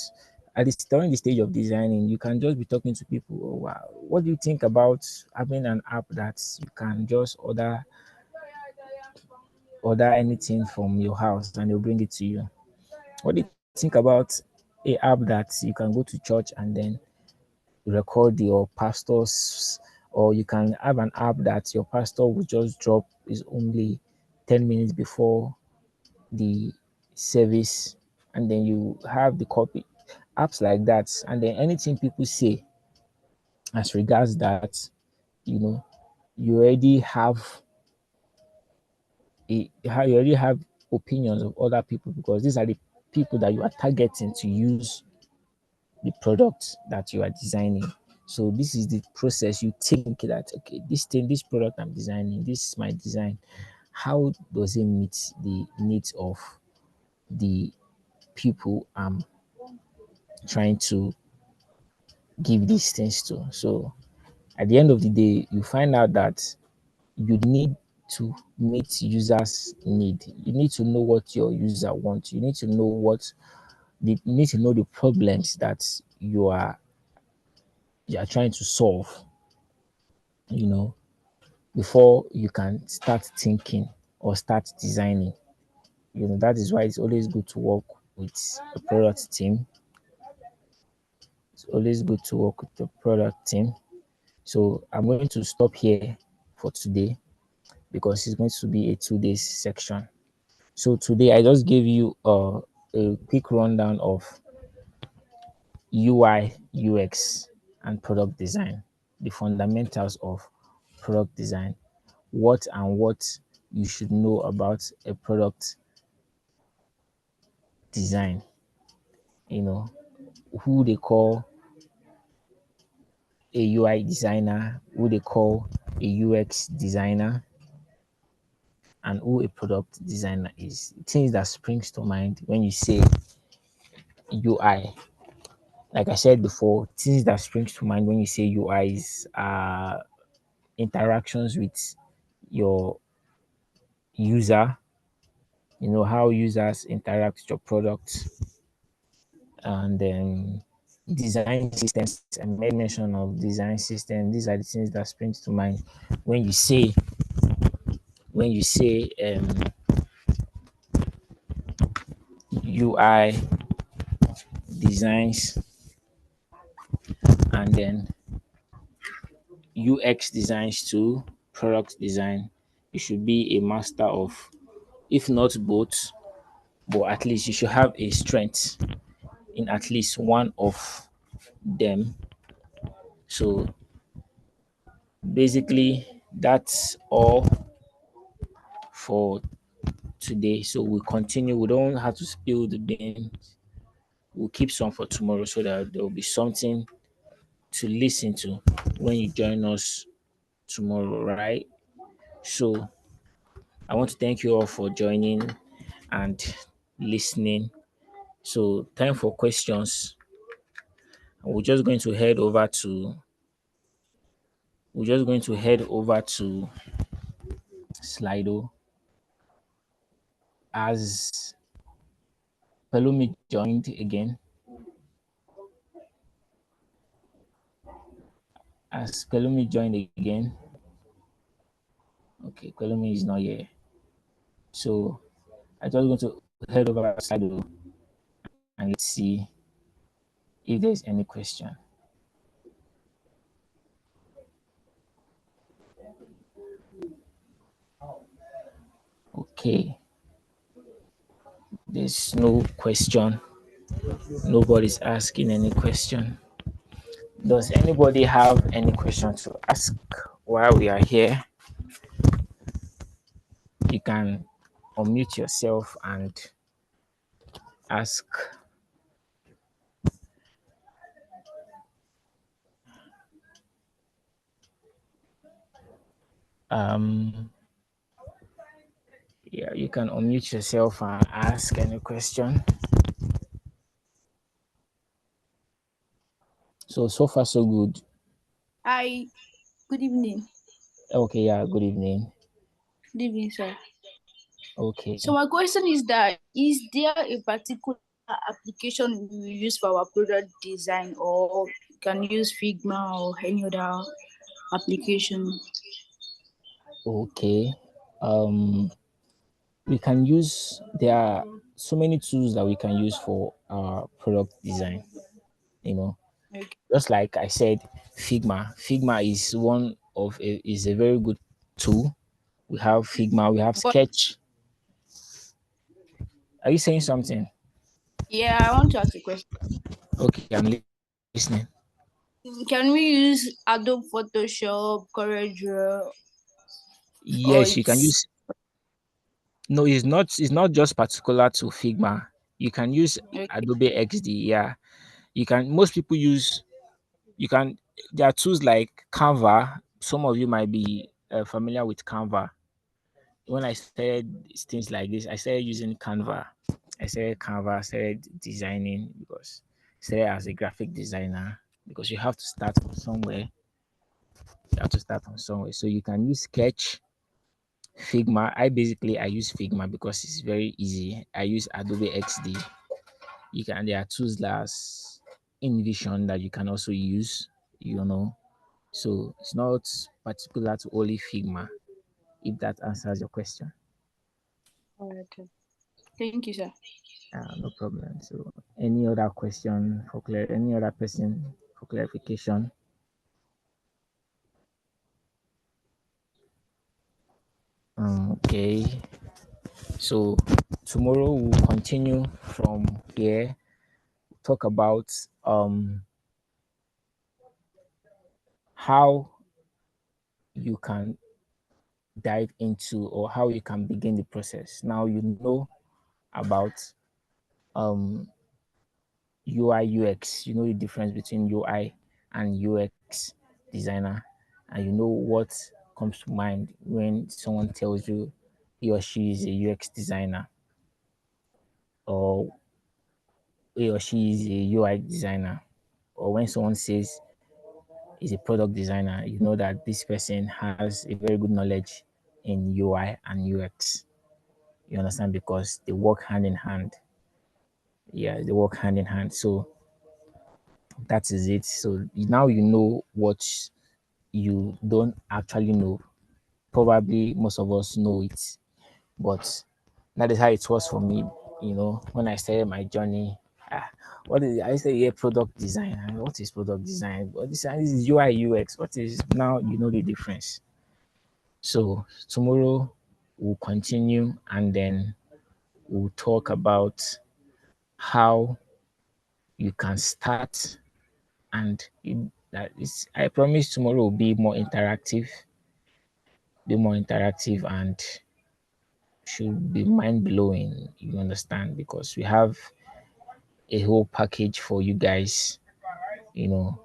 During the stage of designing, you can just be talking to people. Oh, wow, what do you think about having an app that you can just order anything from your house and they'll bring it to you? What do you think about a app that you can go to church and then record your pastors, or you can have an app that your pastor will just drop is only 10 minutes before the service, and then you have the copy, apps like that. And then anything people say as regards that, you know you already have you already have opinions of other people, because these are the people that you are targeting to use the product that you are designing. So this is the process. You think that okay, this thing, this product I'm designing, this is my design. How does it meet the needs of the people I'm trying to give these things to? So at the end of the day, you find out that you need to meet users' need. You need to know what your user wants. You need to know you need to know the problems that you are trying to solve, you know, before you can start thinking or start designing. That is why it's always good to work with a product team. It's always good to work with the product team. So I'm going to stop here for today because it's going to be a 2 days section. So today I just gave you a quick rundown of UI, UX, and product design, the fundamentals of product design, what you should know about a product design, you know, who they call a UI designer, who they call a UX designer, and who a product designer is. Things that springs to mind when you say UI. Like I said before, things that springs to mind when you say UI is interactions with your user, how users interact with your product, and then design systems. I made mention of design system. These are the things that springs to mind when you say when you say UI designs, and then UX designs too, product design. You should be a master of, if not both, but at least you should have a strength in at least one of them. So basically, that's all for today. So we'll continue. We don't have to spill the beans. We'll keep some for tomorrow so that there will be something to listen to when you join us tomorrow, right? So I want to thank you all for joining and listening. So time for questions. We're just going to head over to we're just going to head over to Slido as Pelumi joined again. As Pelumi joined again. Okay, Pelumi is not here. So I just going to head over to Slido and let's see if there's any question. Okay, there's no question. Nobody's asking any question. Does anybody have any question to ask while we are here? You can unmute yourself and ask. Um, yeah, you can unmute yourself and ask any question. So far so good. Hi, good evening. Okay, yeah, good evening. Good evening, sir. Okay. So my question is that is there a particular application we use for our product design, or you can use Figma or any other application? Okay. We can use There are so many tools that we can use for our product design. You know, Okay. just like I said, Figma. Figma is a very good tool. We have Figma. We have But Sketch. Are you saying something? yeah, I want to ask a question. Okay, I'm listening. Can we use Adobe Photoshop, CorelDRAW, or Yes, you can it's use. No, it's not. It's not just particular to Figma. You can use okay? Adobe XD. Yeah, You can most people use you can there are tools like Canva. Some of you might be familiar with Canva. When I started things like this, I started using Canva. I started designing because I started as a graphic designer because you have to start from somewhere. You have to start from somewhere. So you can use Sketch, Figma. I use Figma because it's very easy. I use Adobe XD. You can there are tools like InVision that you can also use, you know. So it's not particular to only Figma, if that answers your question. All right. Thank you, sir. No problem. So any other question for any other person for clarification? Okay. So tomorrow we'll continue from here. Talk about how you can dive into or how you can begin the process. Now you know about um UI UX. You know the difference between UI and UX designer, and you know what comes to mind when someone tells you he or she is a UX designer or he or she is a UI designer, or when someone says is a product designer, you know that this person has a very good knowledge in UI and UX. You understand because they work hand in hand. Yeah, they work hand in hand. So that is it. So now you know what you don't actually know. Probably most of us know it, but that is how it was for me. You know, when I started my journey, ah, what is I say? Yeah, product design. What is product design? This is UI UX. What is now? You know the difference. So tomorrow we'll continue and then we'll talk about how you can start and that is I promise tomorrow will be more interactive and should be mind blowing, you understand, because we have a whole package for you guys, you know,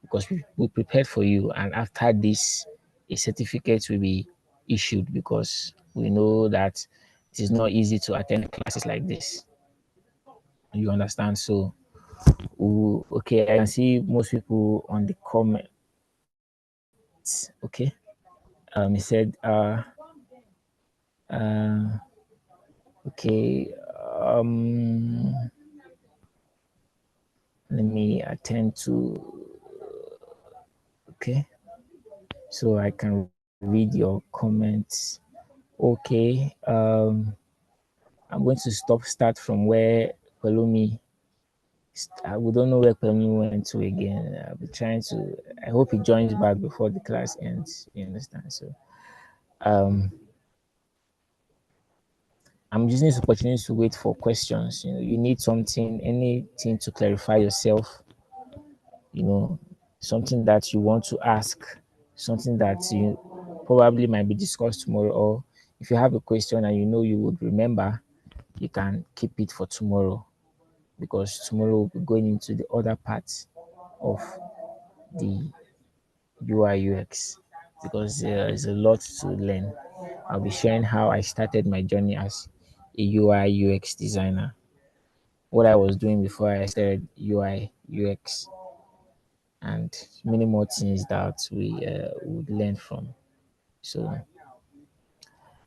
because we prepared for you. And after this, a certificate will be issued because we know that it is not easy to attend classes like this. You understand? So, okay, I can see most people on the comments. Okay. He said, okay, let me attend to, okay, so I can read your comments. Okay, I'm going to start from where Pelumi, we don't know where Pelumi went to again. I'll be trying to, I hope he joins back before the class ends. You understand? So, um, I'm using this opportunity to wait for questions. You know, you need something, anything to clarify yourself, you know, something that you want to ask, something that you probably might be discussed tomorrow, or if you have a question and you know you would remember, you can keep it for tomorrow because tomorrow we'll be going into the other parts of the UI UX because there is a lot to learn. I'll be sharing how I started my journey as a UI UX designer, what I was doing before I started UI UX, and many more things that we would learn from. So,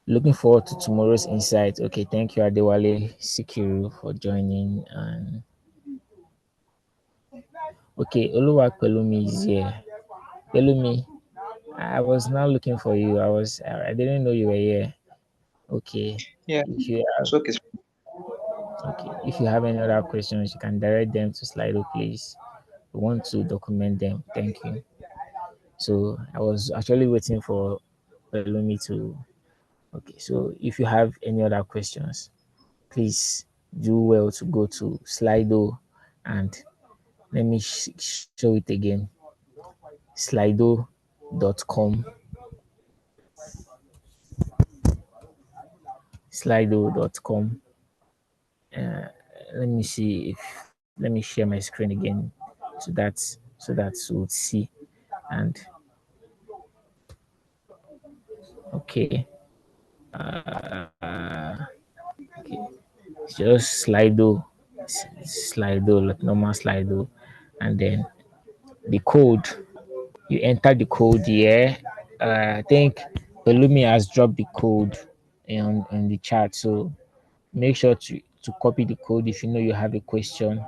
looking forward to tomorrow's insight. Okay, thank you, Adewale Sikiru, for joining. And okay, Oluwa Pelumi is here. Pelumi, I was now looking for you. I didn't know you were here. Okay, Yeah, if you have it's okay. okay, if you have any other questions, you can direct them to Slido, please. We want to document them. Thank you. So I was actually waiting for Pelumi to. Okay, so if you have any other questions, please do well to go to Slido and let me show it again. Slido.com. Slido.com. Let me see if let me share my screen again so that we'll see. And okay, just Slido, like normal Slido, and then the code. You enter the code here. I think Pelumi has dropped the code on the chat, so make sure to copy the code if you know you have a question.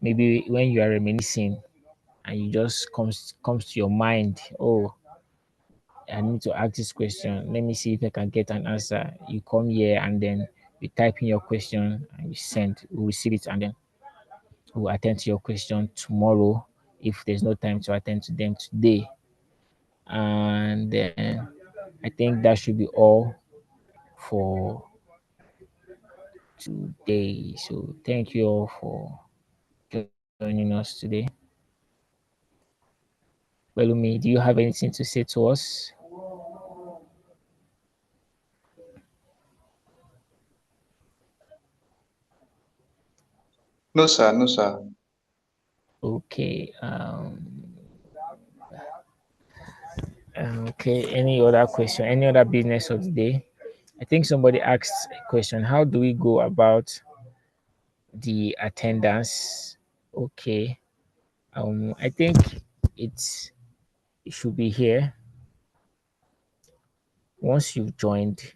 Maybe when you are reminiscing and you just comes to your mind, oh, I need to ask this question. Let me see if I can get an answer. You come here and then you type in your question and you send. We'll receive it and then we'll attend to your question tomorrow if there's no time to attend to them today. And then I think that should be all for today. So thank you all for joining us today. Belumi, do you have anything to say to us? No, sir. No, sir. Okay. Okay. Any other question? Any other business of the day? I think somebody asked a question. How do we go about the attendance? Okay. I think it should be here. Once you've joined,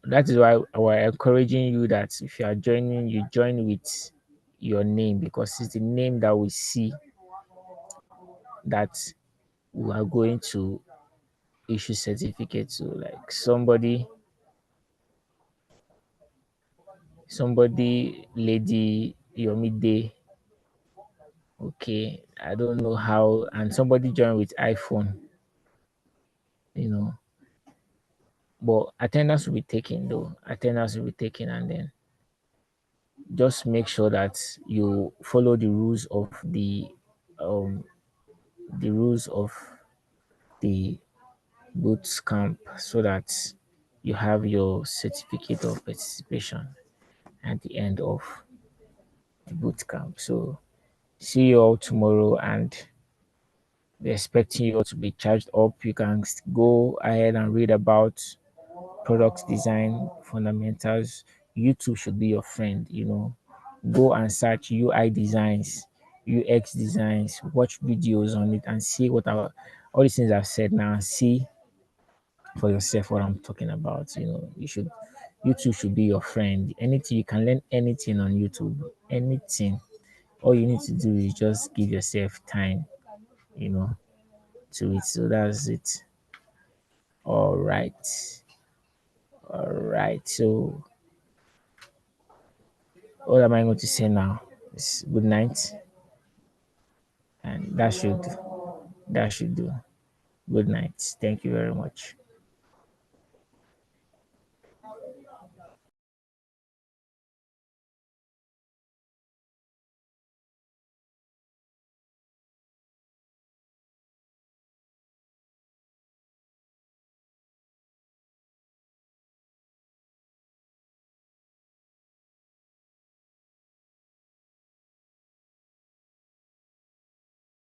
that is why we're encouraging you that if you are joining, you join with your name because it's the name that we see that we are going to issue certificate to. Like somebody, Lady Yomide. Okay, I don't know how, and somebody joined with iPhone, you know. But attendance will be taken though. Attendance will be taken, and then just make sure that you follow um the rules of the boot camp so that you have your certificate of participation at the end of the boot camp. So see you all tomorrow, and we're expecting you all to be charged up. You can go ahead and read about product design fundamentals. YouTube should be your friend, you know. Go and search UI designs, UX designs, watch videos on it and see what all these things I've said now, and see for yourself what I'm talking about. You know, YouTube should be your friend. Anything you can learn anything on YouTube, anything. All you need to do is just give yourself time, you know, to it. So that's it. All right. All right. So what am I going to say now? It's good night, and that should do. Good night. Thank you very much.